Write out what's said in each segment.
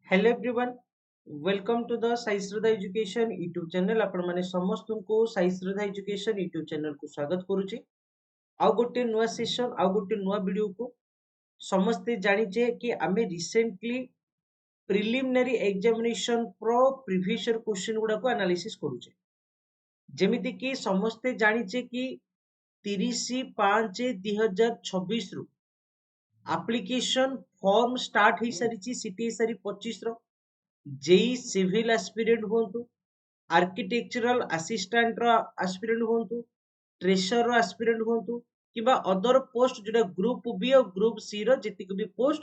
Hello everyone, welcome to the Sai Shraddha Education YouTube channel. आपण माने समस्त को Sai Shraddha Education YouTube channel को स्वागत करूची। आउ गोटे नुआ सेशन आउ गोटे नुआ वीडियो को समस्ते जानिचे कि आमे recently preliminary examination pro previous year question गुडा को एनालिसिस करूचे। जेमिति कि समस्ते जानिचे कि 30/5/2026 रु एप्लिकेशन फॉर्म स्टार्ट हो सारी सीटीएसआर 25 रो जेई सिविल एस्पिरेंट हुंतु, आर्किटेक्चरल असिस्टेंट रो एस्पिरेंट हुंतु, ट्रेसर रो एस्पिरेंट हुंतु किबा अदर पोस्ट जोटा ग्रुप बी और ग्रुप सी रो जतिक भी post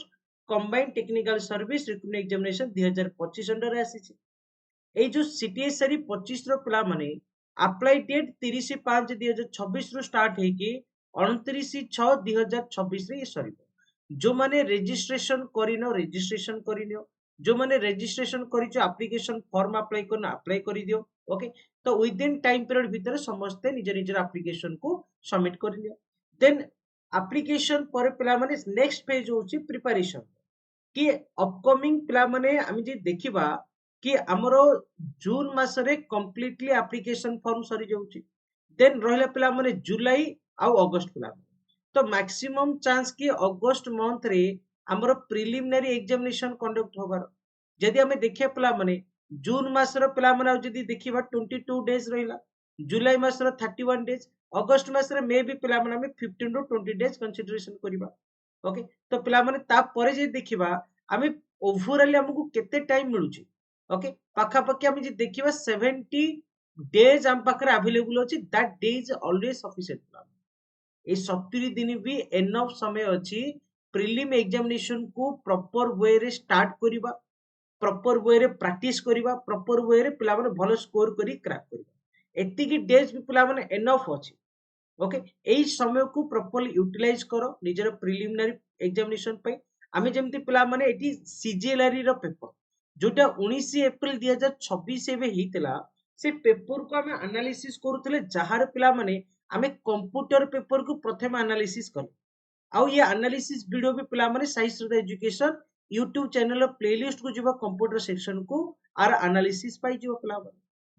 combined technical service recruitment examination 2025 under आसीछि। एई जो सीटीएसआर 25 रो पिला माने अप्लाई डेट 30/5/2026 रु स्टार्ट हेकी 29/6/2026 रे सरीबो। जो माने रजिस्ट्रेशन करिनो रजिस्ट्रेशन करिनियो, जो माने रजिस्ट्रेशन करिचो एप्लिकेशन फॉर्म अप्लाई करना अप्लाई करि दियो। ओके, तो विद इन टाइम पीरियड भीतर समस्त निज निज एप्लिकेशन को सबमिट करिनियो। देन एप्लिकेशन पर पिला माने नेक्स्ट फेज होची प्रिपरेशन कि अपकमिंग पिला माने आमी जे देखिबा कि हमरो जून मासरे कंप्लीटली एप्लिकेशन फॉर्म सरी जाउची। देन रहिला पिला माने जुलाई आ अगस्त पिला तो मैक्सिमम चांस कि अगस्त मंथ रे हमरो प्रिलिमिनरी एग्जामिनेशन कंडक्ट होबार। जदि हमें देखिया पिला माने जून मासर पिला माने जदि देखिबा 22 डेज रहिला, जुलाई मासर 31 डेज, अगस्त मासरे मे भी पिला माने हमें 15 टू 20 डेज कंसीडरेशन करिबा। ओके, तो पिला माने ता परे जे देखिबा हमें ओवरऑल हमकु केते टाइम मिलुची। ओके, पाखा पाखी हमें जे देखिबा 70 डेज हम पाखरे अवेलेबल अछि। That day is always sufficient. ए 70 दिन भी एनफ समय अछि प्रीलिम एग्जामिनेशन को प्रॉपर वे रे स्टार्ट करिबा, प्रॉपर वे रे प्रैक्टिस करिबा, प्रॉपर वे रे पिला माने भलो स्कोर करी क्रैक करिबा। एतिकी डेज भी पिला माने एनफ अछि। ओके, एई समय को प्रॉपर्ली यूटिलाइज करो निजर प्रिलिमिनरी एग्जामिनेशन पे। आमे जेमति पिला माने एटी सीजीएलआर रो पेपर जोटा 19 अप्रैल 2026 एबे हितला, से पेपर को आमे एनालिसिस करूतले जहार पिला माने आमे कंप्यूटर पेपर को प्रथम एनालिसिस कर। आउ ये एनालिसिस वीडियो भी पिला माने Sai Shraddha Education YouTube channel playlist को जीवा कंप्यूटर सेक्शन को आर एनालिसिस पाई जीवा पिला माने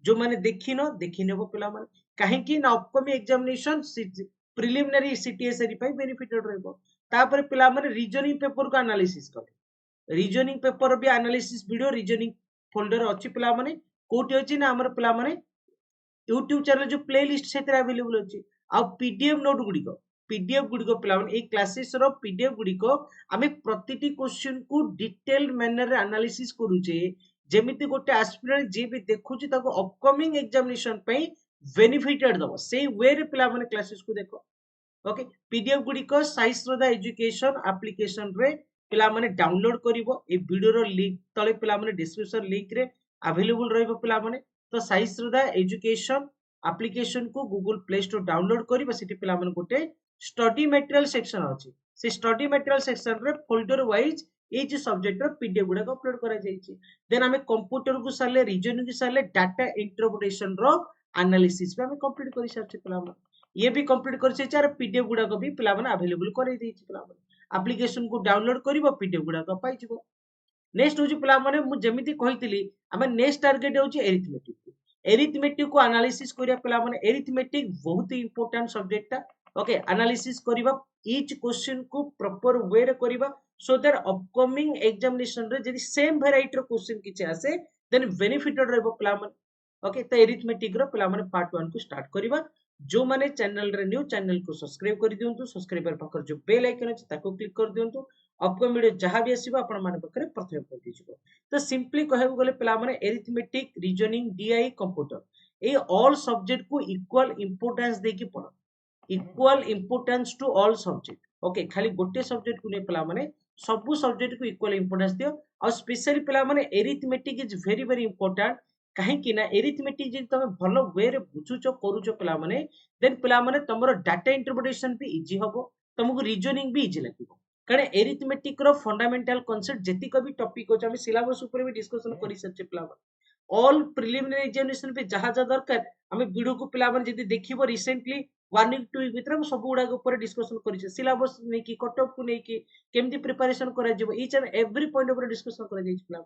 जो माने देखिनेबो पिला माने काहे कि ना अपकमिंग एग्जामिनेशन प्रिलिमिनरी सीटीएसआर पाई बेनिफिटेड रहबो। तापर पिला माने रीजनिंग पेपर को एनालिसिस करे। रीजनिंग पेपर भी एनालिसिस वीडियो रीजनिंग फोल्डर अछि पिला माने कोठी अछि ना हमर पिला माने यूट्यूब चैनल जो प्लेलिस्ट से अवेलेबल अछि। आ पीडीएफ नोट गुड़िको पिला माने ए क्लासेस रो पीडीएफ गुड़िको आमे प्रतिटी क्वेश्चन को डिटेल मैनर रे एनालिसिस करूचे जेमिति गोटे एस्पिरेंट जे भी देखुची ताको अपकमिंग एग्जामिनेशन पे बेनिफिटेड दबो से वे रे पिला माने क्लासेस को देखो। Okay, PDF गुड़िको Sai Shraddha education application रे पिला माने डाउनलोड करिवो। ए वीडियो रो लिंक तळे पिला माने डिस्क्रिप्शन लिंक रे अवेलेबल रहइबो पिला माने। तो साई श्रद्धा एजुकेशन एप्लिकेशन को गूगल प्ले स्टोर डाउनलोड करिबा। सिटी पिला माने गोटे स्टडी मटेरियल सेक्शन अछि। से स्टडी मटेरियल सेक्शन रे फोल्डर वाइज ए जे सब्जेक्ट रो पीडीएफ गुडा को अपलोड करा जायछि। देन हमें कंप्यूटर को साले रीजनिंग को साले डाटा इंटरप्रिटेशन रो एनालिसिस पे हमें कंप्लीट करि सारछि पिला माने। ये भी कंप्लीट कर से चार पीडीएफ गुडा को भी पिला माने अवेलेबल करे देछि पिला माने। एप्लिकेशन को डाउनलोड करिवो, पीडीएफ गुडा को पाइ जिवो। नेक्स्ट होची पिला माने मु जेमिति कहितली हमें नेक्स्ट टारगेट होची एरिथमेटिक। एरिथमेटिक को एनालिसिस करिया पिला माने एरिथमेटिक बहुत ही इंपोर्टेंट सब्जेक्ट ता। ओके, एनालिसिस करिबा ईच क्वेश्चन को प्रॉपर वे रे करिबा सो दैट अपकमिंग एग्जामिनेशन रे जदी सेम वेराइटी रो क्वेश्चन किछ आसे देन बेनिफिटेड रहबो पिला माने। ओके, तो एरिथमेटिक रो पिला माने पार्ट 1 को स्टार्ट करिबा। जो माने चैनल रे न्यू चैनल को सब्सक्राइब कर दियंतु। सब्सक्राइबर पाखर जो बेल आइकन अछि ताको क्लिक कर दियंतु। अपकमिंग वीडियो जहां भी आसीबा आपण माने पाखरे प्रथम पहुंची जिवो। तो सिंपली कहबो गले पिला माने एरिथमेटिक, रीजनिंग, डीआई, कंप्यूटर ए ऑल सब्जेक्ट को इक्वल इंपोर्टेंस देकी पढो। Equal importance to all subject. Okay, खाली गोटे सब्जेक्ट को ने पिला माने सब सब्जेक्ट को इक्वल इंपोर्टेंस दियो। और स्पेशली पिला माने arithmetic is very very important. काहे कि ना एरिथमेटिक जे तमे भलो वे रे बुझुचो करूचो पिला माने देन पिला माने तमरो डाटा इंटरप्रिटेशन भी इजी हबो, तुमको रीजनिंग भी इजी लागिबो। कारण एरिथमेटिक रो फंडामेंटल कांसेप्ट जेति कभी टॉपिक हो हमें सिलेबस ऊपर भी डिस्कशन करि सच्चे पिला माने। ऑल प्रिलिमिनरी एग्जामिनेशन पे जहां जहां दरकार हमें वीडियो को पिला माने जदी देखिबो रिसेंटली 1 वीक 2 वीक भीतर हम सब गुडा ऊपर डिस्कशन करिसे। सिलेबस नै कि कट ऑफ को नै कि केमती प्रिपरेशन करा जिवो ईच एंड एवरी पॉइंट ऊपर डिस्कशन करा जाई पिला।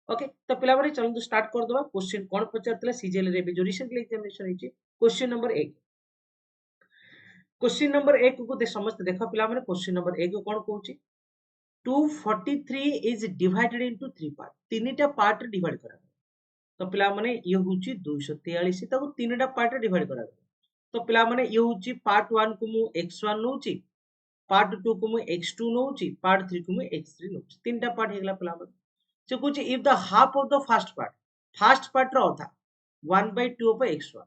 ओके तो पिला माने चलନ୍ତୁ स्टार्ट कर दबा क्वेश्चन कोन पचारतला सीजीएल रे जो रिसेंटली एग्जामिनेशन ହେଇଛି क्वेश्चन नंबर 1 क्वेश्चन नंबर 1 को समस्त देख पिला माने क्वेश्चन नंबर 1 कोन कहूची 243 इज डिवाइडेड इनटू 3 पार्ट तीनटा पार्ट रे डिवाइड करा तो पिला माने ये होची 243 ताको तीनटा पार्ट रे डिवाइड करा तो पिला माने ये होची पार्ट 1 को मु x1 नउची पार्ट 2 को मु x2 नउची पार्ट 3 को मु x3 नउची तीनटा पार्ट हेगला पिला माने से कुछ if the half of the first part रो था 1/2 ऑफ x1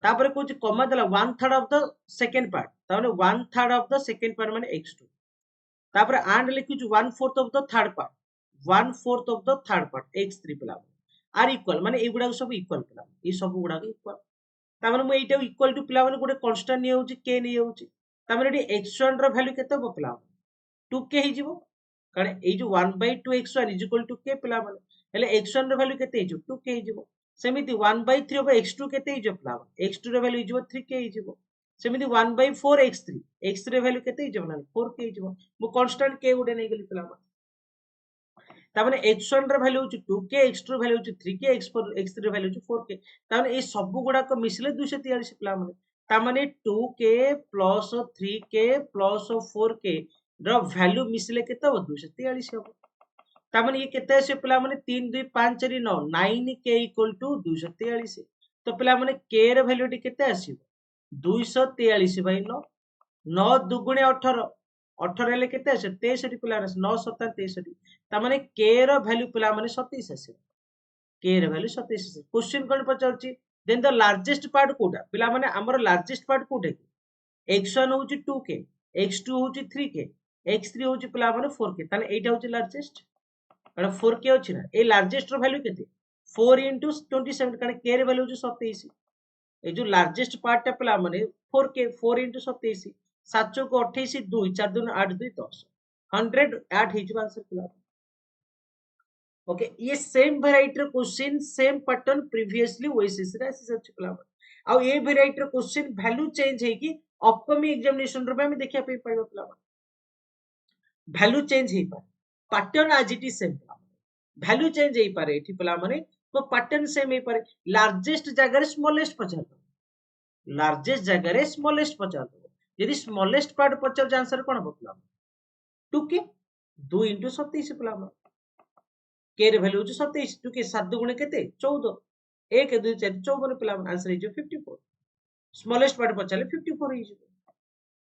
तापर कुछ कमा देला 1/3 ऑफ द सेकंड पार्ट ताने 1/3 ऑफ द सेकंड पार्ट माने x2 तापर एंड लिखि 1/4 of the third part 1/4 of the third part x3 पिला आर इक्वल माने ए गुडा सब इक्वल पिला ए सब गुडा इक्वल तापर मु एटा इक्वल टू पिला माने गोटे कांस्टेंट नि होची k नि होची तापर एडी x1 रो वैल्यू केते हो पिला 2k ही जीवो कारण ए जो 1/2 x1 is equal to k पिला माने हेले x1 रो वैल्यू केते हिजो 2k हिजो सेमिति 1/3 ऑफ x2 केते हिजो पिला x2 रो वैल्यू हिजो 3k हिजो सेमिति 1/4 x3 x3 रो वैल्यू केते हिजो ना 4k हिजो मु कांस्टेंट k उडे नै गेली पिला ता माने x1 रो वैल्यू होची 2k x2 रो वैल्यू होची 3k x3 रो वैल्यू होची 4k ता माने ए सब गुडा को मिसले 243 पिला माने ता माने 2k + 3k + 4k रो वैल्यू मिसले केते हो 243 हो तामने ये केते आसे पिला माने 3 2 5 4 9 9k = 243 तो पिला माने k रे वैल्यू टी केते आसीबो 243 / 9 9 दुगुणे 18 18 ले केते आसे 63 पिला 9 7 63 तामने k रो वैल्यू पिला माने 27 आसे k रे वैल्यू 27 आसे क्वेश्चन कोन पचाउची देन द लार्जेस्ट पार्ट कोडा पिला माने हमर लार्जेस्ट पार्ट कोडे x1 होची 2k x2 होची 3k x3 होची पिला माने 4k ताने एटा होची लार्जेस्ट कारण 4k अछि ना ए लार्जेस्ट रो वैल्यू केते 4 * 27 कारण k रे वैल्यू जो 27 ए जो लार्जेस्ट पार्ट टा पिला माने 4k 4 * 27 7 को 28 2 4 2 8 2 10 100 8 हिजो आंसर पिला ओके ये सेम वेराइटी रो question same pattern previously OSS रे आसी सच पिला आ ए वेराइटी रो क्वेश्चन वैल्यू चेंज है कि अपकमिंग एग्जामिनेशन रो में देखिया पे पाइबा पिला वैल्यू चेंज हे पाए pattern as it is same value change हे पारे एठी पिला माने तो पैटर्न सेम हे पारे लार्जेस्ट जगह रे स्मॉलेस्ट पचार दो लार्जेस्ट जगह रे स्मॉलेस्ट पचार दो यदि स्मॉलेस्ट पार्ट पचार आंसर कोन बतला 2k 2 * 27 पिला k रे वैल्यू जो 27 2k 7 गुणे केते 14 1 2 4 54 पिला आंसर हे जो 54 स्मॉलेस्ट पार्ट पचाले 54 हे जो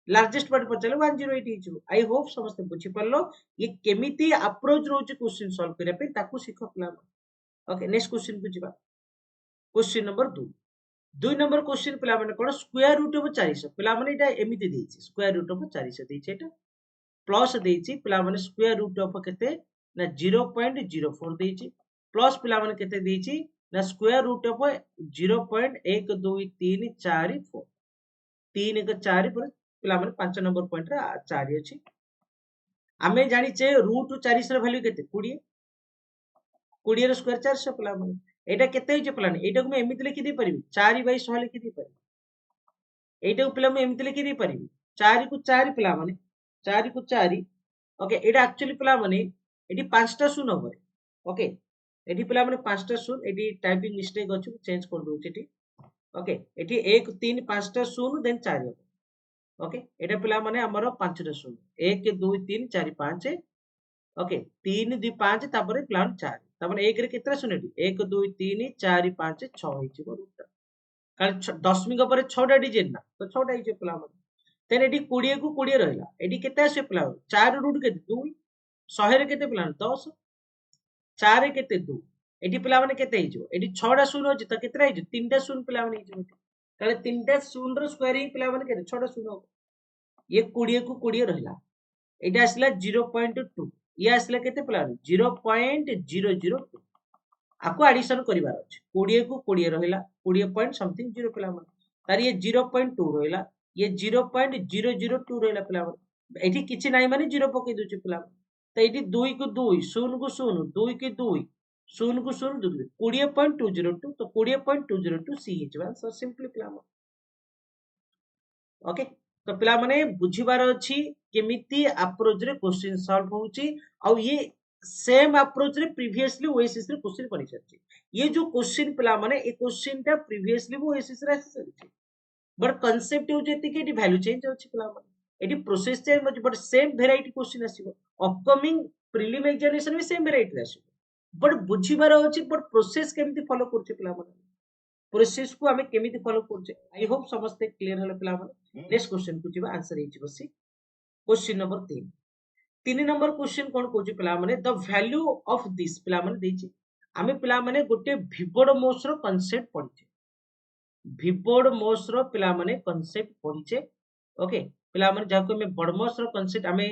लार्जेस्ट पार्ट पचाले 108 हिजो आई होप समस्त बुझी परलो ये केमिति अप्रोच रोज क्वेश्चन सॉल्व करे पे ताकू सिखो पिला ओके नेक्स्ट क्वेश्चन को जिबा क्वेश्चन नंबर 2 2 नंबर क्वेश्चन पिला माने कोन स्क्वायर रूट ऑफ 400 पिला माने एटा एमिति देछि स्क्वायर रूट ऑफ 400 देछि एटा प्लस देछि पिला माने स्क्वायर रूट ऑफ केते ना 0.04 देछि प्लस पिला माने केते देछि ना स्क्वायर रूट ऑफ 0.1234 3 1 4 पर पिला माने 5 नंबर पॉइंट रा 4 अछि आमे जानि छे रूट 400 रा वैल्यू केते 20 20 रा स्क्वायर 400 पिला माने एटा केते होय पिला ने एटा को मैं एमिति लिखि दे परिबी 4/100 लिखि दे परिबी एटा को पिला मैं एमिति लिखि दे परिबी 4 को 4 पिला माने 4 को 4 ओके एटा एक्चुअली पिला माने एटी 5 टा शून्य होबे ओके एटी पिला माने 5 टा शून्य एटी टाइपिंग मिस्टेक अछि चेंज कर दउ एटी ओके एटी 1 3 5 टा शून्य देन 4 ओके एटा पिला माने हमरो 5 टा शून्य 1 2 3 4 5 ओके 3 2 5 तापर प्लान 4 तापर 1 रे केतरा शून्य 1 2 3 4 5 6 हिची रूट कारण दशमिक पर 6 टा डिजिट ना तो 6 टा हिची पिला माने तेन एटी 20 को 20 रहला एटी केते आसे पिला 4 रूट केते 2 100 रे केते पिला 10 4 रे केते 2 एटी पिला माने केते हिजो एटी 6 टा शून्य होची त केतरा हिजो 3 टा शून्य पिला माने हिजो कारण 3 टा शून्य रो स्क्वायर ही पिला माने केते 6 टा शून्य ये 20 को 20 रहला एटा आसला 0.2 ये आसला केते पिला 0.002 आपको एडिशन करिवार अछि 20 को 20 रहला 20 पॉइंट समथिंग 0 पिला माने तार ये 0.2 रहला ये 0.002 रहला पिला माने एठी किछि नाही माने 0 पके दोछि पिला त एठी 2 को 2 0 को 0 2 के 2 0 को 0 2 20.202 तो 20.202 सी हिजबा सो सिंपली पिला ओके तो पिला माने बुझिबार अछि केमिति अप्रोच रे क्वेश्चन सॉल्व होउची आ ये सेम अप्रोच रे प्रीवियसली ओएसएस रे क्वेश्चन पड़ी सारी ये जो क्वेश्चन पिला माने ए क्वेश्चन टा प्रीवियसली वो ओएसएस रे आसी सारी बट कांसेप्ट हो जेति के वैल्यू चेंज होछि पिला माने एटी प्रोसेस चेंज होछि बट सेम वेराइटी क्वेश्चन आसीबो अपकमिंग प्रीलिम एग्जामिनेशन भी सेम वेराइटी आसीबो बट बुझिबार होछि बट प्रोसेस केमति फॉलो करछि पिला माने प्रोसेस को हमें केमिति फॉलो करछे आई होप समस्त क्लियर हले पिला माने नेक्स्ट क्वेश्चन को जिबा आंसर हे जिवो सी क्वेश्चन नंबर 3 तीन नंबर क्वेश्चन कोन कहूची पिला माने द वैल्यू ऑफ दिस पिला माने देछि आमे पिला माने गोटे विबोर्ड मोस रो कांसेप्ट पढिचे विबोर्ड मोस रो पिला माने कांसेप्ट पढिचे ओके पिला माने जाको में बडमोस रो कांसेप्ट आमे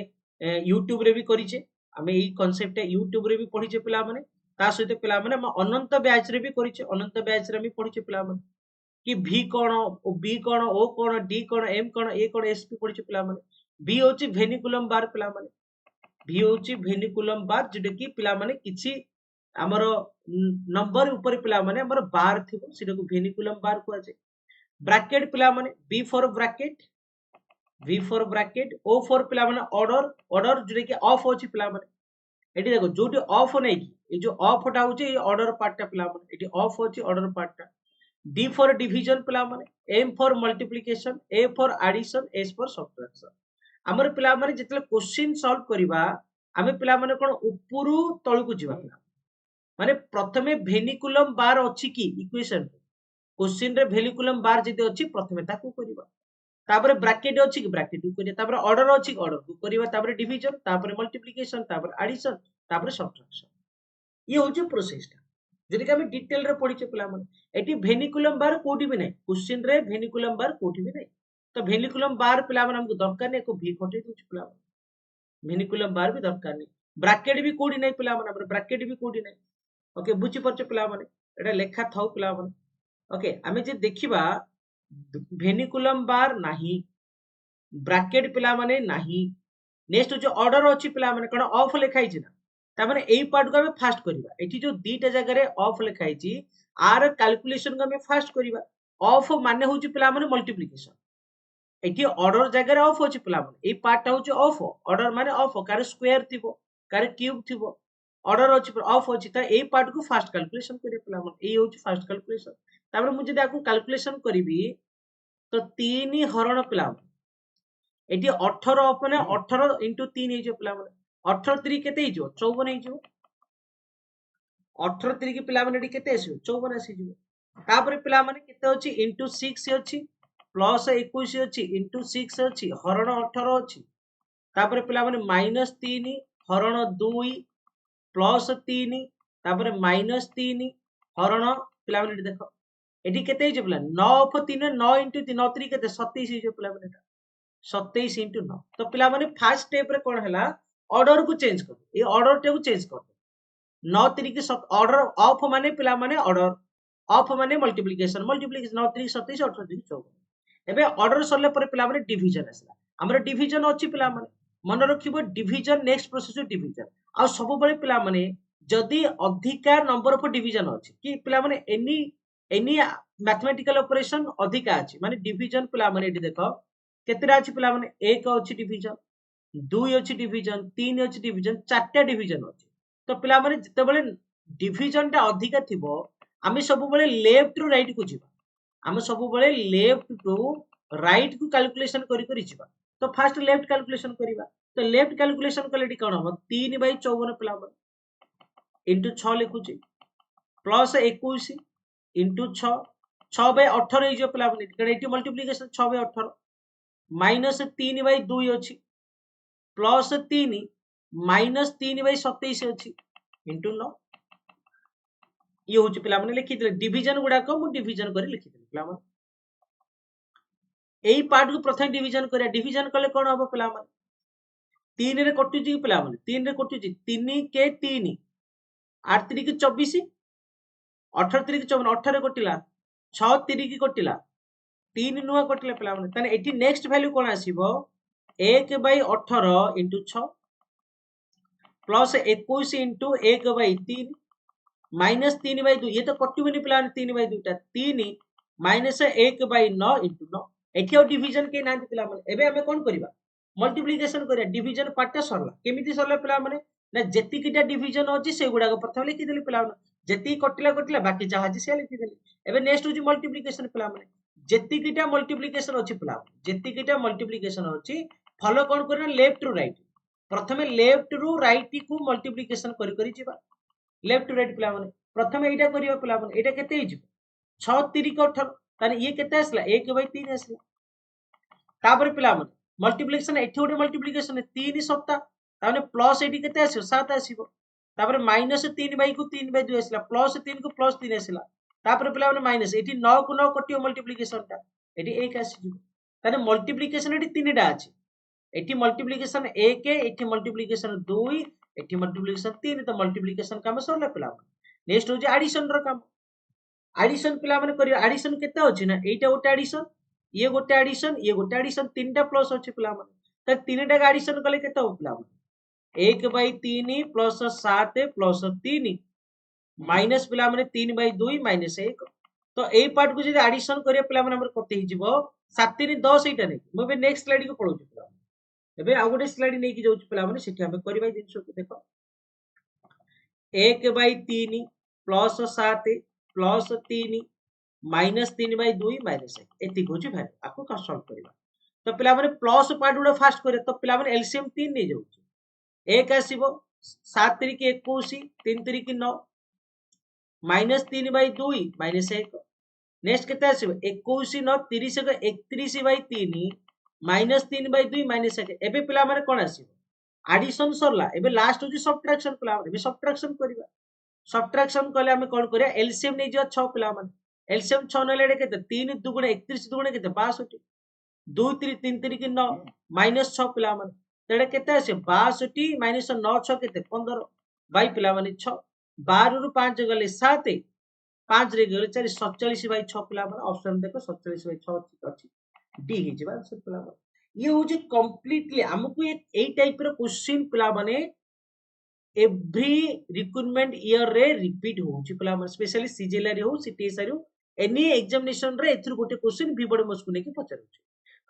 यूट्यूब रे भी करिचे आमे ई कांसेप्ट यूट्यूब रे भी पढिचे पिला माने ता सहित पिला माने अनंत बैच रे भी करिचे अनंत बैच रे भी पढिचे पिला माने कि v कोण b कोण o कोण d कोण m कोण a कोण s भी पढिचे पिला माने v होची वेनिकुलम बार पिला माने v होची वेनिकुलम बार जेटा कि पिला माने किछि हमरो नंबर ऊपर पिला माने हमरो बार थिबो सेटा को वेनिकुलम बार को आछे ब्रैकेट पिला माने b for bracket v for bracket o for पिला माने ऑर्डर ऑर्डर जेटा कि ऑफ होची पिला माने एटी देखो जोटी ऑफ नै कि ए जो ऑफ टा होची ए ऑर्डर पार्ट टा पिला माने एटी ऑफ होची ऑर्डर पार्ट टा D for division पिला माने M for multiplication A for addition S for subtraction हमर पिला माने जेतले क्वेश्चन सॉल्व करिबा आमे पिला माने कोन ऊपुरु तळकु जिबा माने प्रथमे वेनिकुलम बार अछि कि इक्वेशन क्वेश्चन रे वेनिकुलम बार जदि अछि प्रथमे ताकू करिबा तापर ब्रैकेट अछि कि ब्रैकेट को करिया तापर ऑर्डर अछि ऑर्डर को करिबा तापर डिवीजन तापर मल्टीप्लिकेशन तापर एडिशन तापर सब्ट्रैक्शन ये होचे प्रोसेस टा जदि हम डिटेल रे पढिचे पिला माने एटी वेनिकुलम बार कोठी भी नै क्वेश्चन रे वेनिकुलम बार कोठी भी नै तो वेनिकुलम बार पिला माने हमको दरकार नै को भी कटे दोछ पिला माने वेनिकुलम बार भी दरकार नै ब्रैकेट भी कोठी नै पिला माने ब्रैकेट भी कोठी नै ओके बुझी परछ पिला माने एटा लेखा थाउ पिला माने ओके हमें जे देखिबा वेनिकुलम बार नाही ब्रैकेट पिला माने नाही नेक्स्ट जो ऑर्डर अछि पिला माने कोन ऑफ लिखाई छी ना ता माने एई पार्ट को हमें फास्ट करिबा एठी जो दीटा जगह रे ऑफ लिखाई छी आर कैलकुलेशन को हमें फास्ट करिबा ऑफ माने होची पिला माने मल्टीप्लिकेशन एठी ऑर्डर जगह रे ऑफ होची पिला माने एई पार्ट ता होची ऑफ ऑर्डर माने ऑफ कार स्क्वायर थिबो कार क्यूब थिबो ऑर्डर होची ऑफ होची त एई पार्ट को फास्ट कैलकुलेशन करिया पिला माने एई होची फास्ट कैलकुलेशन तापर मु जदि आकु कैलकुलेशन करिवि तो 3 हरण पिला एटी 18 अपने 18 into 3 हे जो पिला माने 18 3 केते हे जो 54 हे जो 18 3 के पिला माने एटी केते आसी 54 आसी जो तापर पिला माने केते अछि into 6 अछि प्लस 21 अछि into 6 अछि हरण 18 अछि तापर पिला माने -3 हरण 2 प्लस 3 तापर -3 हरण पिला माने देखो एटी केते हे जो पिला 9 ऑफ 3 9 into 3 9 3 केते 27 हे जो पिला माने 27 into 9 तो पिला माने फर्स्ट स्टेप रे कोन हला ऑर्डर को चेंज कर ए ऑर्डर टे को चेंज कर 9 3 के ऑर्डर ऑफ माने पिला माने ऑर्डर ऑफ माने मल्टीप्लिकेशन मल्टीप्लिकेशन 9 3 27 18 3 54 एबे ऑर्डर सरले पर पिला माने डिवीजन आसला हमर डिवीजन अछि पिला माने मन रखिबो डिवीजन नेक्स्ट प्रोसेस डिवीजन आ सब बळे पिला माने जदी अधिका नंबर ऑफ डिवीजन अछि कि पिला माने एनी मैथमेटिकल ऑपरेशन अधिका अछि माने डिवीजन पिला माने एठी देखो केतेरा अछि पिला माने 1 अछि डिवीजन 2 अछि डिवीजन 3 अछि डिवीजन 4टा डिवीजन अछि तो पिला माने जते बळे डिवीजन टा अधिका थिबो आमे सब बळे लेफ्ट टू राइट को जिबा आमे सब बळे लेफ्ट टू राइट को कैलकुलेशन करी करी जिबा तो फर्स्ट लेफ्ट कैलकुलेशन करिबा तो लेफ्ट कैलकुलेशन कलेटी कोन हो 3/54 पिला माने इनटू 6 लिखुची प्लस 21 इनटू 6 6/18 हे जो पिला माने कने एटी मल्टीप्लिकेशन 6/18 -3/2 अछि प्लस 3 -3/27 अछि इनटू 9 ये होची पिला माने लिखि दिले डिवीजन गुडा को मु डिवीजन करी लिखि दिले पिला माने एई पार्ट को प्रथम डिवीजन करिया डिवीजन कले कोन होबो पिला माने 3 रे कटु जी पिला माने 3 रे कटु जी 3 के 3 8 3 के 24 18 3 के 54 18 कटिला 6 3 के कटिला 3 नुआ कटिले पिला माने तने एठी नेक्स्ट वैल्यू कोन आसीबो 1/18 into 6 प्लस 21 into 1/3 माइनस 3/2 ये तो कटिबनी पिला 3/2 टा 3 माइनस 1/9 into 9 एठी डिवीजन के नांति पिला माने एबे हमें कोन करिबा मल्टीप्लिकेशन करिया डिवीजन पार्ट टा सरला केमिति सरला पिला माने ना जेतिकिटा डिविजन अछि से गुडा को प्रथम लिखि देली पिला माने जेति कटिला कटिला बाकी जहा अछि से लिखि देली एबे नेक्स्ट होची मल्टीप्लिकेशन पिला माने जेतिकिटा मल्टीप्लिकेशन अछि पिला जेतिकिटा मल्टीप्लिकेशन अछि फॉलो कोन करना लेफ्ट टू राइट प्रथमे लेफ्ट रु राइट को मल्टीप्लिकेशन करी करी जिबा लेफ्ट टू राइट पिला माने प्रथमे एटा करियो पिला माने एटा केते हिजो 6 3 को 18 ताने ये केते आसला 1/3 आसला तापर पिला माने मल्टीप्लिकेशन एठी गोटे मल्टीप्लिकेशन 3 सप्ताह ताने प्लस एठी केते आसीबो 7 आसीबो तापर माइनस 3 को 3/2 आसला प्लस 3 को प्लस 3 आसला तापर पिला माने माइनस एठी 9 को 9 कटियो मल्टीप्लिकेशन टा एठी 1 आसीबो ताने मल्टीप्लिकेशन एठी 3 टा अछि एठी मल्टीप्लिकेशन 1 एठी मल्टीप्लिकेशन 2 एठी मल्टीप्लिकेशन 3 तो मल्टीप्लिकेशन काम सरला पिला नेक्स्ट हो एडिशन रो काम एडिशन पिला माने करियो एडिशन केते अछि ना एटा गोटे एडिशन ये गोटे एडिशन तीनटा प्लस अछि पिला माने त तीनटा एडिशन कले केते हो पिला माने 1/3 प्लस 7 प्लस 3 माइनस पिला माने 3/2 माइनस 1 तो एई पार्ट को जदि एडिशन करियो पिला माने हमर कते हि जिवो 7 3 10 एटा नै मो बे नेक्स्ट स्लाइड को पढौ पिला एबे आ गोटे स्लाइड नै कि जाउछ पिला माने सेठी हम करबा जिंस को देखो 1/3 प्लस 7 प्लस 3 माइनस 3/2 माइनस 1 एति होची भाई आपको का सॉल्व करबा तो पिला माने प्लस पार्ट गुडा फास्ट करे तो पिला माने एलसीएम 3 नै जाउछ 1 आसीबो 7 3 की 21 3 3 की 9 माइनस 3/2 माइनस 1 नेक्स्ट केते आसीबो 21 9 30 को 31/3 माइनस 3/2 माइनस 1 एबे पिला माने कोन आसीबो एडिशन सरला एबे लास्ट होची सब्ट्रैक्शन पिला एबे सब्ट्रैक्शन करबा सब्ट्रैक्शन कले हमें कोन करिया एलसीएम नै जियो 6 पिला माने एलसीएम 6 नले एडे केते 3 दुगुणे 31 दुगुणे केते 62 2 3 3 3 की 9 माइनस 6 पिला माने तेडे केते आसे 62 माइनस 9 6 केते 15 बाई पिला माने 6 12 रु 5 गले 7 5 रे गले 4 47 बाई 6 पिला माने ऑप्शन देखो 47 बाई 6 अछि डी हि जिबा आंसर पिला माने ये होची कंप्लीटली हमकु ए टाइप रो क्वेश्चन पिला माने एवरी रिक्रूटमेंट ईयर रे रिपीट होची पिला माने स्पेशली सीजीएल रे हो सीटीएस रे हो एनी एग्जामिनेशन रे एथुर गोटे क्वेश्चन विबोर्ड मोस को नेकी पचारुची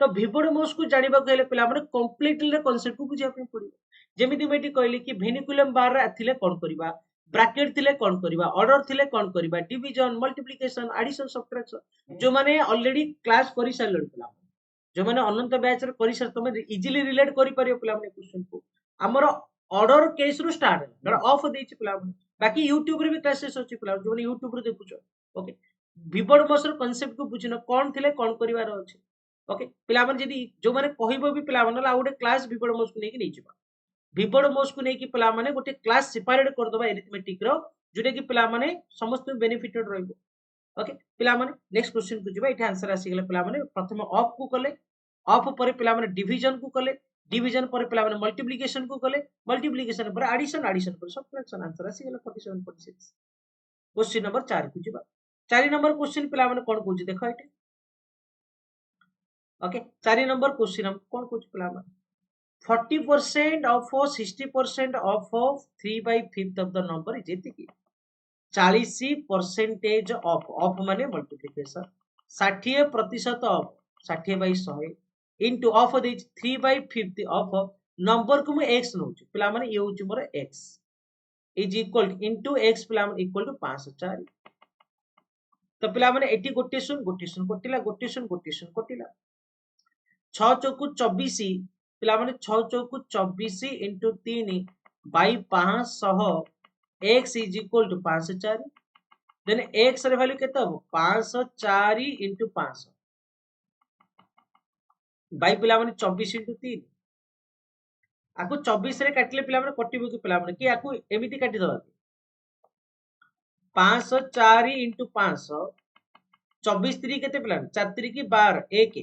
तो विबोर्ड मोस को जानिबा कहले पिला माने कंप्लीटली रे कांसेप्ट को बुझिया पे पड़िबो जेमिति मेटी कहली कि भेनिकुलम बार रे थिले कोन करबा ब्रैकेट थिले कोन करबा ऑर्डर थिले कोन करबा डिवीजन मल्टीप्लिकेशन एडिशन सब्ट्रैक्शन जो माने ऑलरेडी क्लास करि सारल पिला जो माने अनंत बैच रे करि सार तमे इजीली रिलेट करि परियो पिला माने क्वेश्चन को हमर ऑर्डर केस रु स्टार्ट है ऑफ देछि पिला माने बाकी YouTube रे भी क्लासेस अछि पिला जो माने YouTube रे देखुछो ओके विबोर्ड मोस रो कांसेप्ट को बुझिनो कोन थिले कोन करिवार अछि ओके पिला माने जदी जो माने कहिबो भी पिला माने आ गोटे क्लास विबोर्ड मोस को नेकी नै जिबा विबोर्ड मोस को नेकी पिला माने गोटे क्लास सेपरेट कर दबा अरिथमेटिक रो जोटे कि पिला माने समस्त बेनिफिटेड रहइबो ओके पिला माने नेक्स्ट क्वेश्चन को जिबा एठी आंसर आसी गेले पिला माने प्रथम ऑफ को कले ऑफ पर पिला माने डिवीजन को कले डिवीजन पर पिला माने मल्टीप्लिकेशन को कले मल्टीप्लिकेशन पर एडिशन एडिशन पर सब्ट्रैक्शन आंसर आसी गेले 47.6 क्वेश्चन नंबर 4 को जिबा 4 नंबर क्वेश्चन पिला माने कोन कोछि देखो एठी ओके 4 नंबर क्वेश्चन हम कोन कोछि पिला माने 40% of 60% of 3/5 of the number is एतिकी 40% ऑफ माने मल्टीप्लिकेशन 60% ऑफ 60/100 इनटू ऑफ दे 3/5 ऑफ नंबर को मैं x नौ पिला माने ये होची मोर x is equal into x पिला माने इक्वल टू 504 तो पिला माने एटी गोटेशन कोटिला 6 चौकु 24 पिला माने 6 चौकु 24 into 3 by 500 x is equal to 504 then x रे वैल्यू केते हो 504 इनटू 500 बाई पिला माने 24 इनटू 3 आकु 24 रे काटले पिला माने कटिबो कि पिला माने कि आकु एमिति काटि दबा 504 इनटू 500 24 3 केते पिला 4 3 की 12 1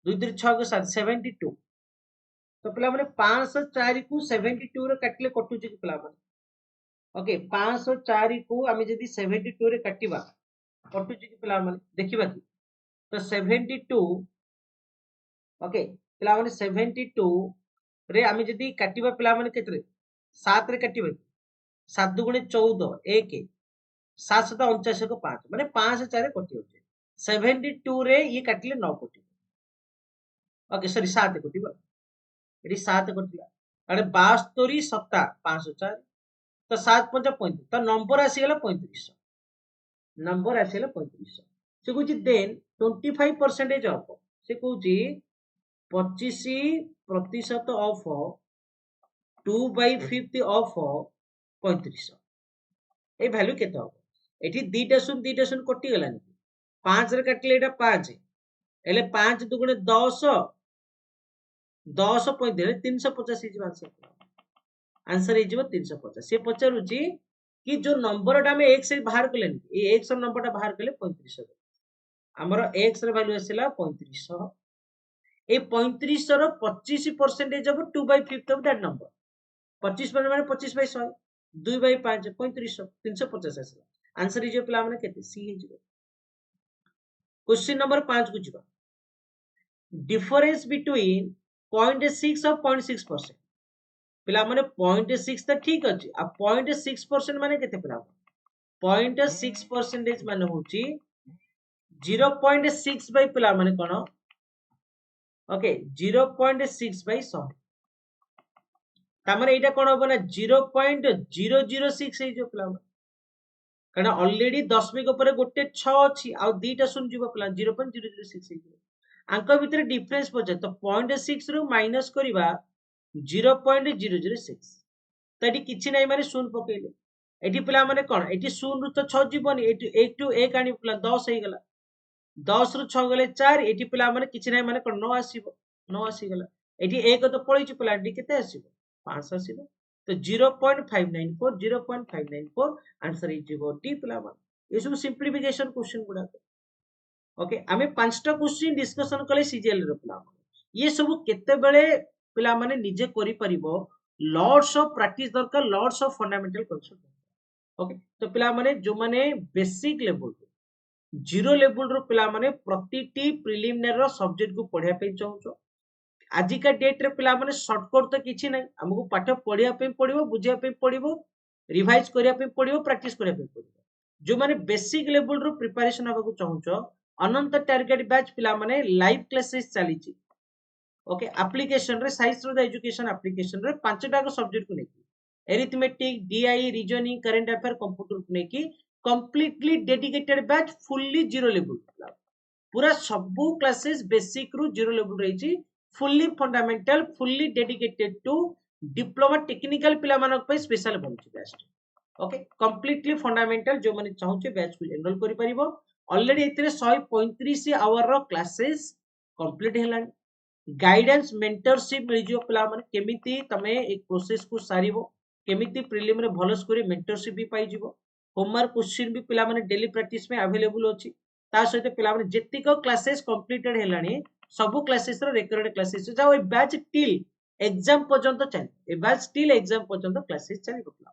2 3 6 को 7 72 तो पिला माने 504 को 72 रे काटले कटु कि पिला माने ओके 504 को आमे जदी 72 रे काटिबा कटु कि पिला माने देखिबा कि तो 72 ओके पिला माने 72 रे आमे जदी काटिबा पिला माने केतरे 7 रे काटिबा 7 दुगुणे 14 1 7 7 49 को 5 माने 5 4 कटि होचे 72 रे ये काटले 9 कटि ओके सॉरी 7 कटिबा एडी 7 कटिला अरे 72 सत्ता 504 तो 7 पंजा 35 तो नंबर आसीगला 3500 नंबर आसीगला 3500 से कहूँ देन 25% ऑफ से कहूँ 25% ऑफ 2/5 ऑफ 3500 ए वैल्यू केते हो एठी दीटा शून कटि गलानी 5 रे काटले एटा 5 एले 5 दुगुणे 10 10 35 350 ही आंसर आंसर हो 350 से पचारुची कि जो नंबर टा हमें x से बाहर कले ए x नंबर टा बाहर कले 3500 हमर x रे वैल्यू आसीला 3500 ए 3500 रो 25% ऑफ 2/5 ऑफ दैट नंबर 25% माने 25/100 2/5 3500 350 आसीला आंसर हो पिला माने केते सी हे जिवो क्वेश्चन नंबर 5 को जिवो डिफरेंस बिटवीन 0.6 और 0.6% पिला माने 0.6 तो ठीक अछि आ 0.6% माने केते पिला 0.6% माने होची 0.6 बाय पिला माने कोन ओके 0.6 बाय 100 ता माने एटा कोन होबो ना 0.006 हे जो पिला कारण ऑलरेडी दशमिक ऊपर गोटे 6 अछि आ दीटा सुन जीवो पिला 0.006 हे आंक भितर डिफरेंस पजे तो 0.6 रु माइनस करिवा 0.006 तो एटी किछि नै माने शून्य पकेले एटी पिला माने कोन एटी शून्य रु तो 6 जीवनी एटी 1 टू 1 आनी पिला 10 हे गला 10 रु 6 गले 4 एटी पिला माने किछि नै माने कोन 9 आसीबो 9 आसी गला एटी 1 तो पळि छि पिला एटी केते आसीबो 5 आसीबो तो 0.594 आंसर हे जीवो डी पिला माने ये सब सिंपलीफिकेशन क्वेश्चन गुडा ओके आमे पांचटा क्वेश्चन डिस्कशन कले सीजीएल रो पिला ये सब केते बेले पिला माने निजे करि परिबो लॉट्स ऑफ प्रैक्टिस दरकार lots of fundamental concept okay तो पिला माने जो माने बेसिक लेवल जीरो लेवल रो पिला माने प्रतिटी प्रिलिमिनरी रो सब्जेक्ट को पढिया पे चाहछो आजि का डेट रे पिला माने शॉर्टकट तो किछि नै हमको पाठ पढिया पे पडिबो बुझिया पे पडिबो रिवाइज करिया पे पडिबो प्रैक्टिस करिया पे पडिबो जो माने बेसिक लेवल रो प्रिपरेशन हबा को चाहछो अनंत टारगेट बैच पिला माने लाइव क्लासेस चली छि ओके एप्लीकेशन रे साइंस रो एजुकेशन एप्लीकेशन रे पांचटा को सब्जेक्ट को नेकी arithmetic DI reasoning current affair computer को नेकी completely dedicated batch fully zero level पूरा सबु क्लासेस बेसिक रु जीरो लेवल रही छि fully fundamental fully dedicated to diploma technical पिला मानक पे स्पेशल बनछि बैच ओके कंप्लीटली फंडामेंटल जो माने चाहूचे बैच को एनरोल करि परिबो ऑलरेडी इतने 135 आवर रो क्लासेस कंप्लीट हेलानी गाइडेंस मेंटरशिप मिल जो पिला माने केमिति तमे एक प्रोसेस को सारिबो केमिति प्रीलिम रे भलस करी मेंटरशिप भी पाई जिवो होमवर्क क्वेश्चन भी पिला माने डेली प्रैक्टिस में अवेलेबल अछि ता सहित पिला माने जेतिको क्लासेस कंप्लीटेड हेलानी सब क्लासेस रो रेकॉर्डेड क्लासेस जाओ ए बैच टिल एग्जाम पर्यंत चली ए बैच टिल एग्जाम पर्यंत क्लासेस चली पिला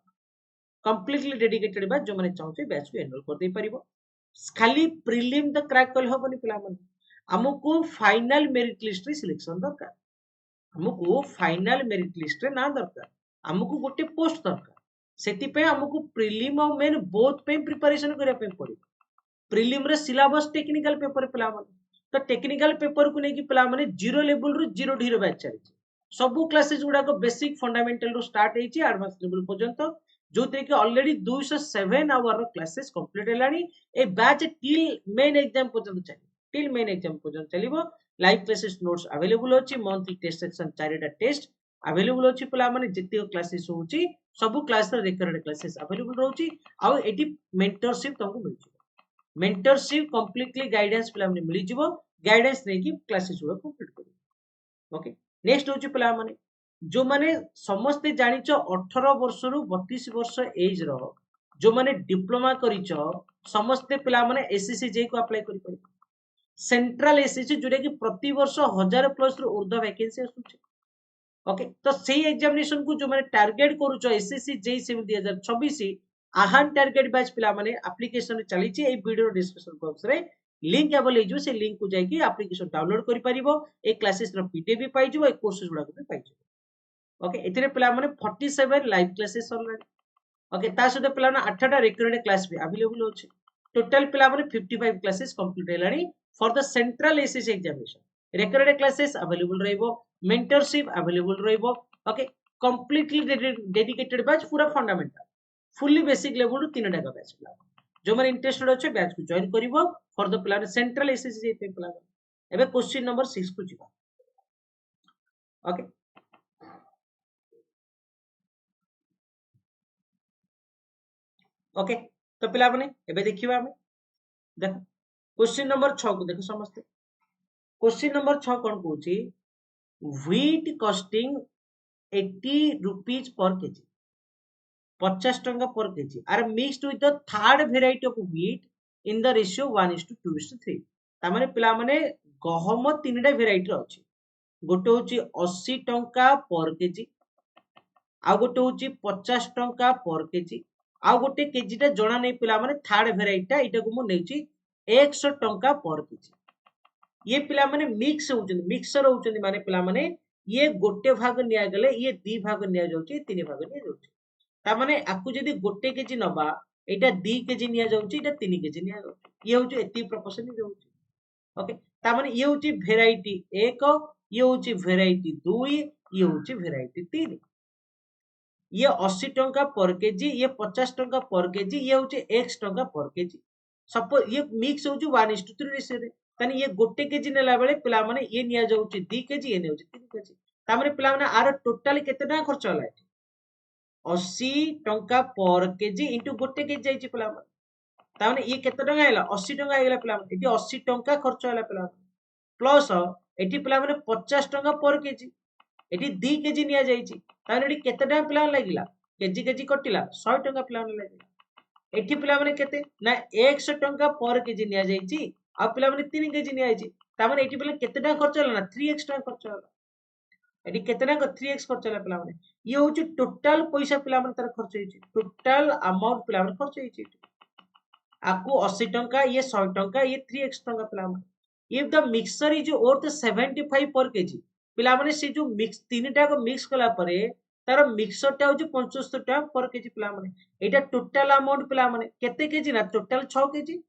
कंप्लीटली डेडिकेटेड बैच जो माने चाहूचे बैच को एनरोल कर दे परिबो खाली प्रीलिम तो क्रैक कल होबनी पिला माने हमको फाइनल मेरिट लिस्ट रे सिलेक्शन दरकार हमको फाइनल मेरिट लिस्ट रे ना दरकार हमको गोटे पोस्ट दरकार सेति पे हमको प्रीलिम और मेन बोथ पे प्रिपरेशन करिया पे पड़िबो प्रीलिम रे सिलेबस टेक्निकल पेपर पिला माने तो टेक्निकल पेपर को नेकी पिला माने जीरो लेवल रु जीरो ढीरो बैच चली सब क्लासेस गुडा को बेसिक फंडामेंटल रु स्टार्ट हेची एडवांस लेवल पर्यंत जो थे कि ऑलरेडी 207 आवर रो क्लासेस कंप्लीट हेलानी ए बैच टिल मेन एग्जाम पर्यंत चली टिल मेन एग्जाम पर्यंत चलिबो लाइव क्लासेस नोट्स अवेलेबल अछि मंथली टेस्ट सेक्शन चारिटा टेस्ट अवेलेबल अछि पिला माने जति क्लासेस होउची सब क्लास रे रेकॉर्डेड क्लासेस अवेलेबल रहउची आ एटी मेंटरशिप तुमको मिल जिवो मेंटरशिप कंप्लीटली गाइडेंस पिला माने मिल जिवो गाइडेंस नै कि क्लासेस गुडा कंप्लीट करिवो ओके नेक्स्ट होउची पिला माने जो माने समस्त जानिचो 18 वर्ष रु 32 वर्ष एज रो जो माने डिप्लोमा करिचो समस्त पिला माने एसएससी जे को अप्लाई करि परिबो सेंट्रल एसएससी जोडे कि प्रति वर्ष 1000 प्लस रो ऊर्ध्व वैकेंसी आसुची ओके तो सेही एग्जामिनेशन को जो माने टारगेट करूचो एसएससी जे सेम 2026 आहान टारगेट बैच पिला माने एप्लीकेशन रे चली छि ए वीडियो डिस्क्रिप्शन बॉक्स रे लिंक अवेलेबल जो से लिंक को जाई कि एप्लीकेशन डाउनलोड करि परिबो ए क्लासेस रो पीडीएफ भी पाई जिवो ए कोर्सेस गुडा को भी पाई जिवो ओके एथिरे पिला माने 47 लाइव क्लासेस ऑलरेडी ओके ता सहित पिला माने 8टा रेकॉर्डेड क्लास भी अवेलेबल होछि टोटल पिला माने 55 क्लासेस कंप्लीट हेलानी for the central SSC examination recorded classes available रहइबो मेंटरशिप अवेलेबल रहइबो ओके कंप्लीटली डेडिकेटेड बैच पूरा फंडामेंटल फुल्ली बेसिक लेवल 3 टाका बैच पिला जो माने इंटरेस्टेड अछि बैच को जॉइन करिवो for the plan central SSC पे प्लान एबे क्वेश्चन नंबर 6 को जिबा ओके ओके तो पिला माने एबे देखिबा हमें देख क्वेश्चन नंबर 6 को देखो समस्त क्वेश्चन नंबर 6 कोन कहूची wheat costing 80 rupees per kg 50 टंका पर केजी आर mixed with the third variety of wheat in the ratio 1:2:3 तामाने पिला माने गहम तीनटा वेराइटी अछि गोटे होची 80 टंका पर केजी आ गोटे होची 50 टंका पर केजी आ गोटे केजीटा जणा नै पिला माने थर्ड वेराइटीटा एटा को मु नेची 100 टंका पर केजी ये पिला माने मिक्स होउचन मिक्सर होउचन माने पिला माने ये गोटे भाग निया गेले ये दी भाग निया जाउची तीन भाग निया जाउची ता माने आकु जदी गोटे केजी नबा एटा 2 केजी निया जाउची एटा 3 केजी निया जाउची ये होउची एती प्रोपोर्शन नि जाउची ओके ता माने ये होउची वेराइटी 1 ये होउची वेराइटी 2 ये होउची वेराइटी 3 ये 80 टंका पर केजी ये 50 टंका पर केजी ये होउची x टंका पर केजी सपोज ये मिक्स होउची 1:3 रेशियो रे तानी ये गोटे केजी नेला बेले पिला माने ये निया जाउची 2 केजी ये नेउची 3 केजी ता माने पिला माने आर टोटल केते टका खर्च होला 80 टंका पर केजी इंटू गोटे केजी जाइची पिला माने ता माने ये केते टका हैला 80 टंका हैला पिला माने एटी 80 टंका खर्च हैला पिला प्लस एटी पिला माने 50 टंका पर केजी एटी 2 केजी निया जाइची ता माने एटी केते टका पिला लागिला केजी केजी कटिला 100 टंका पिला माने लागिला एटी पिला माने केते ना 100 टंका पर केजी निया जाइची आ पिला माने 3 केजी निया जाइची ता माने एटी पिला केते टका खर्च होला ना 3x टका खर्च होला एटी केते टका 3x खर्च होला पिला माने ये होची टोटल पैसा पिला माने तार खर्च होईची टोटल अमाउंट पिला माने खर्च होईची आपको 80 टंका ये 100 टंका ये 3x टंका पिला माने if the mixture is worth 75 पर केजी पिला माने से जो मिक्स तीनटा को मिक्स कला परे तार मिक्सर टा होची 75 टका पर केजी पिला माने एटा टोटल अमाउंट पिला माने केते केजी ना टोटल 6 केजी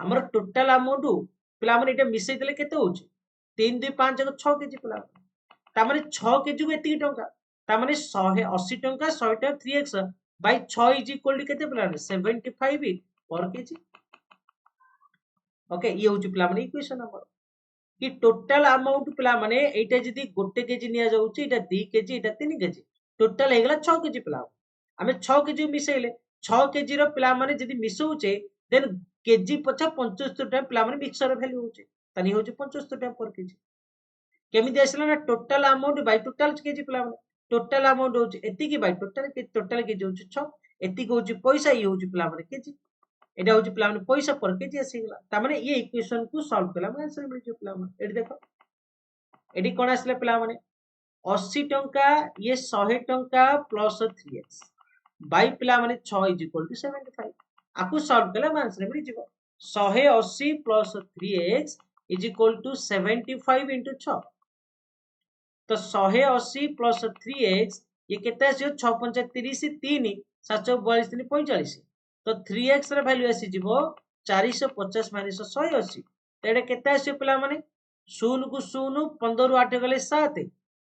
हमर टोटल अमाउंट पिला माने एटा मिसै देले केते होची 3 2 5 जको 6 केजी पिला ता माने 6 केजी को एती टंका ता माने 180 टंका 100 टका 3x bye 6 is equal to केते पिला 75 पर केजी ओके ये होची पिला माने इक्वेशन हमर कि टोटल अमाउंट पिला माने एटा जदी गोटे केजी निया जाउची एटा 2 केजी एटा 3 केजी टोटल हेगला 6 केजी पिला हमें 6 केजी मिसेले 6 केजी रो पिला माने जदी मिसौचे देन केजी पछा 75 टका पिला माने मिक्सर वैल्यू होचे तनी होचे 75 टका पर केजी केमि देसला ना total amount by total KG पिला माने टोटल अमाउंट होचे एति की बाय टोटल केजी होचे 6 एति को होचे पैसा ये होचे पिला माने केजी एटा होची पिला माने पैसा पर केजी आसीगला ता माने ये इक्वेशन को सॉल्व कला माने आंसर मिल जो पिला माने एडी देखो एडी कोन आसले पिला माने 80 टंका ये 100 टंका प्लस 3x बाय पिला माने 6 इज इक्वल टू 75 आकु सॉल्व कला माने आंसर मिल जिवो 180 plus 3x is equal to 75 into 6 तो 180 प्लस 3x ये केते आसियो 6 5 30 3 7 42 3 45 तो 3x रे वैल्यू आसी जिवो 450 माइनस 180 तो एटा केते आसी पिला माने 0 को 0 15 रु 8 गले 7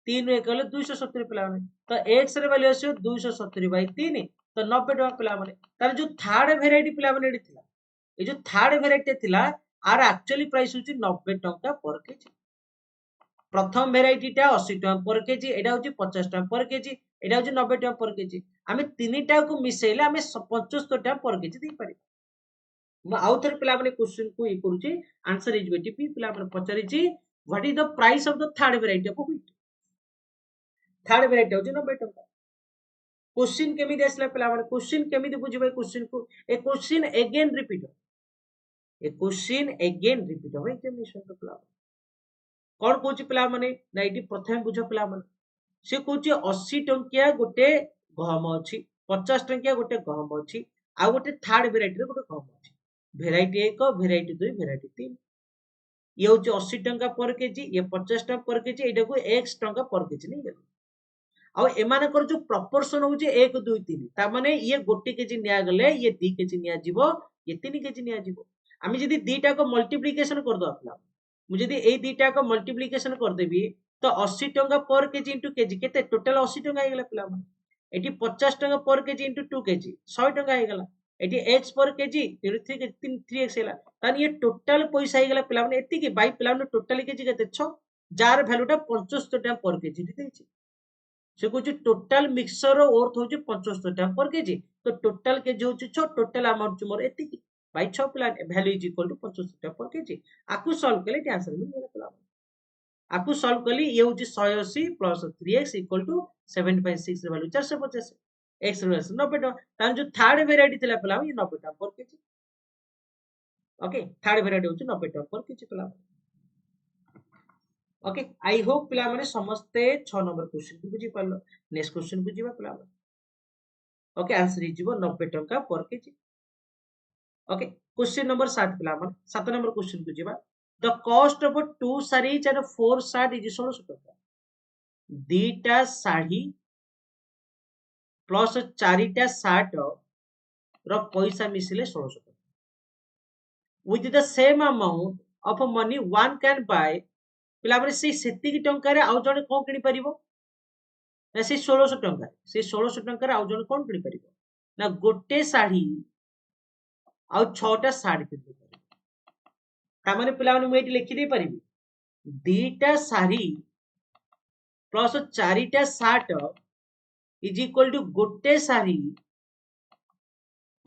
3 रे गले 270 पिला माने तो x रे वैल्यू आसी 270 बाय 3 तो 90 टका पिला माने तार जो थर्ड वेराइटी पिला माने एडी थिला ए जो थर्ड वेराइटी थिला आर एक्चुअली प्राइस होची 90 टका पर केजी प्रथम वेराइटी टा 80 टका पर केजी एटा होची 50 टका पर केजी एटा होची 90 टका पर केजी आमे तीनटा को मिसेले आमे 75 टका पर केजी दे पारि म आउथर पिला माने क्वेश्चन को ई करूची आंसर इज बीटीपी पिला माने पचारिची what is the price of the third variety of wheat third variety होची 90 टका क्वेश्चन केमि देसला पिला माने क्वेश्चन केमि दे बुझिबे क्वेश्चन को ए क्वेश्चन अगेन रिपीट हो एग्जामिनेशन तो पिला कौन कहूची पिला माने ना एटी प्रथम बुझ पिला माने से कहूची 80 टंकिया गोटे गहम अछि 50 टंकिया गोटे गहम अछि आ गोटे थर्ड वेराइटी रे गोटे गहम अछि वेराइटी 1 वेराइटी 2 वेराइटी 3 ये होची 80 टंका पर केजी ये 50 टंका पर केजी एटा को x टंका पर केजी नै गेल आ एमानकर जो प्रोपोर्शन होची 1 2 3 ता माने ये गोटे केजी निया गले ये 2 केजी निया जिवो ये 3 केजी निया जिवो आमी जदी 2 टा को मल्टीप्लिकेशन कर दो अपना मुझे यदि ए 2 टा को मल्टीप्लिकेशन कर देबी तो 80 टंका पर केजी इंटू केजी केते टोटल 80 टंका हे गेला पिला मन एटी 50 टंका पर केजी इंटू 2 केजी 100 टंका हे गेला एटी x पर केजी 3 केजी 3x हेला तान ये टोटल पैसा हे गेला पिला मन एति की बाई पिला मन टोटल केजी केते 6 जार वैल्यूटा 75 टंका पर केजी देछि से कहूँ टोटाल मिक्सर वर्थ हूँ 75 टका पर केजी तो टोटाल केजी हूँ 6 टोटाल अमाउंट मोर एति बाई 6 पिला वैल्यू इज इक्वल टू 75 टका पर केजी आकु सॉल्व कले आंसर मिल गला पिला आकु सॉल्व कली ये हूँ 180 प्लस 3x इक्वल टू 7/6 रे वैल्यू 450 x रे 90 टका तान जो थर्ड वेराइटी थिला पिला ये 90 टका पर केजी ओके थर्ड वेराइटी हूँ 90 टका पर केजी पिला ओके आई होप पिला माने समस्ते 6 नंबर क्वेश्चन को बुझी पालो नेक्स्ट क्वेश्चन को जीवा पिला ओके आंसर ही जीवो 90 टका पर केजी ओके क्वेश्चन नंबर 7 पिला माने 7 नंबर क्वेश्चन को जीवा the cost of 2 saris and 4 shirt is 1600 टका दीटा साड़ी प्लस 4टा शर्ट रो पैसा मिसिले 1600 टका with the same amount of money one can buy पिला माने से सेतिकी टंका रे आउ जणे कोन किनि परिबो ना से 1600 टंका से 1600 टंका रे आउ जणे कोन किनि परिबो ना गोटे साड़ी आउ 6टा साड़ी किनि परिबो ता माने पिला माने मु एठी लिखि दे परिबी दीटा साड़ी प्लस 4टा शर्ट इज इक्वल टू गोटे साड़ी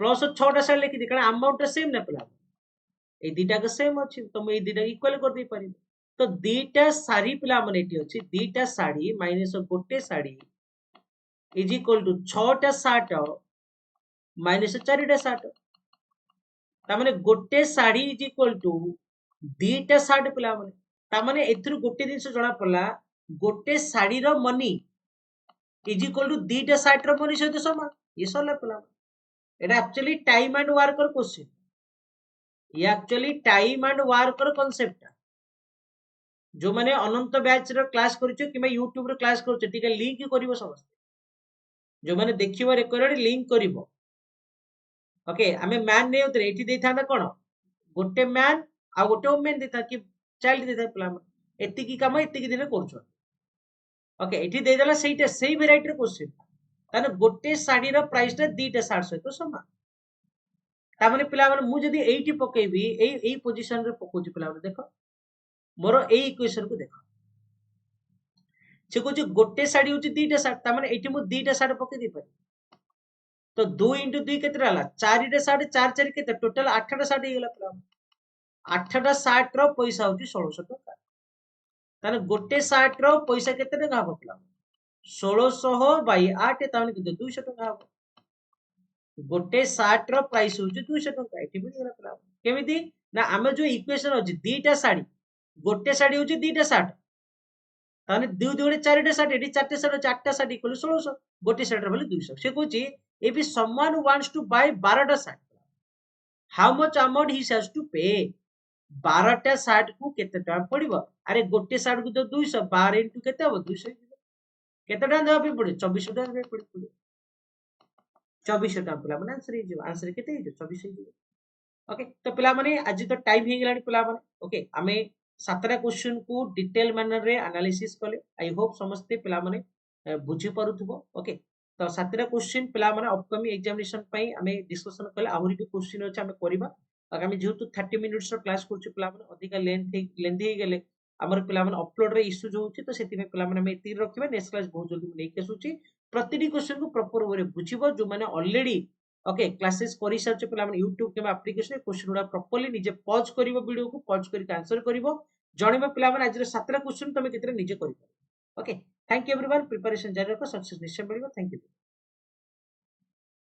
प्लस 6टा साड़ी लिखि दे कारण अमाउंट सेम ना पिला ए दीटा का सेम अछि तो मु ए दीटा इक्वल कर दे परिबी तो दीटा साड़ी पिला मन एटी अछि दीटा साड़ी माइनस गोटे साड़ी इज इक्वल टू 6टा शर्ट माइनस 4टा शर्ट ता माने गोटे साड़ी इज इक्वल टू दीटा शर्ट पिला मन ता माने एथरु गोटे दिन से जणा पला गोटे साड़ी रो मनी इज इक्वल टू दीटा शर्ट रो मनी सहित समान ये सरला पिला एटा actually time and worker question ये actually time and worker concept जो माने अनंत बैच रो क्लास करियो कि यूट्यूब रो क्लास करियो ठीक है लिंक करिवो समस्त जो माने देखिबो रेकॉर्डेड लिंक करिवो ओके हमें मैन नै उतरे एठी देथांदा कोन गोटे मैन आ गोटे वुमेन देथा कि चाइल्ड देथा प्लान एति की काम एति की दिन करछो ओके एठी दे देला सेहीटा सेही वेराइटी रो क्वेश्चन ताने गोटे साड़ी रो प्राइस टा दीटा साड़ी सहित समान ता माने पिला माने मु जदी एठी पकेबी एई पोजीशन रे पकोची पिला माने देखो मोर ए इक्वेशन को देखो से कहूँ गोटे साड़ी हूँ दीटा साड़ी ता माने एठी मु दीटा साड़ी पके दी पारी तो 2 * 2 केते रहला 4टा साड़ी 4 4 केते टोटल 8टा साड़ी गेला पिला 8टा शर्ट रो पैसा होची 1600 टका ताने गोटे शर्ट रो पैसा केते टका हो पिला 1600 बाई 8 ता माने केते 200 टका हो गोटे शर्ट रो प्राइस होची 200 टका एठी भी गेला पिला केमिति ना हमें जो इक्वेशन होची दीटा साड़ी गोटे साड़ी होची दीटा शर्ट ताने 2 2 4टा साड़ी एठी 4टा साड़ी 8टा साड़ी इक्वल 1600 गोटे शर्ट रो वैल्यू 200 से कहूची if someone wants to buy 12टा shirt how much amount he has to pay 12टा शर्ट को केते टका पड़िबो अरे गोटे शर्ट को तो 200 12 into केते हो 200 केते टका देबा पे पड़े 2400 टका देबा पड़े 2400 टका पिला माने आंसर केते हे 2400 ओके तो पिला माने आज तो टाइम हे गेलानी पिला माने ओके हमें 7टा क्वेश्चन को डिटेल मैनर रे एनालिसिस कले आई होप समस्त पिला माने बुझी पारुथबो ओके तो 7टा क्वेश्चन पिला माने अपकमिंग एग्जामिनेशन पई हमें डिस्कशन कले आहुरी भी क्वेश्चन अछि हमें करबा आगामी जेहेतु 30 मिनिट्स रो क्लास करछु पिला माने अधिक लेंथी हे गेले हमर पिला माने अपलोड रे इश्यू जो होछि तो सेति में पिला माने हमें तीर रखिबा नेक्स्ट क्लास बहुत जल्दी नै केसुछि प्रतिटी क्वेश्चन को प्रॉपर वे बुझिबो जो माने ऑलरेडी ओके क्लासेस करि सारछ पिला माने YouTube के एप्लीकेशन क्वेश्चन उडा प्रॉपर्ली निजे पॉज करिवो वीडियो को पॉज करके आंसर करिवो जणिबो पिला माने आज 7टा क्वेश्चन तमे केतरे निजे करिवो okay thank you everyone preparation जारी रखो सक्सेस निश्चय मिलिबो थैंक यू।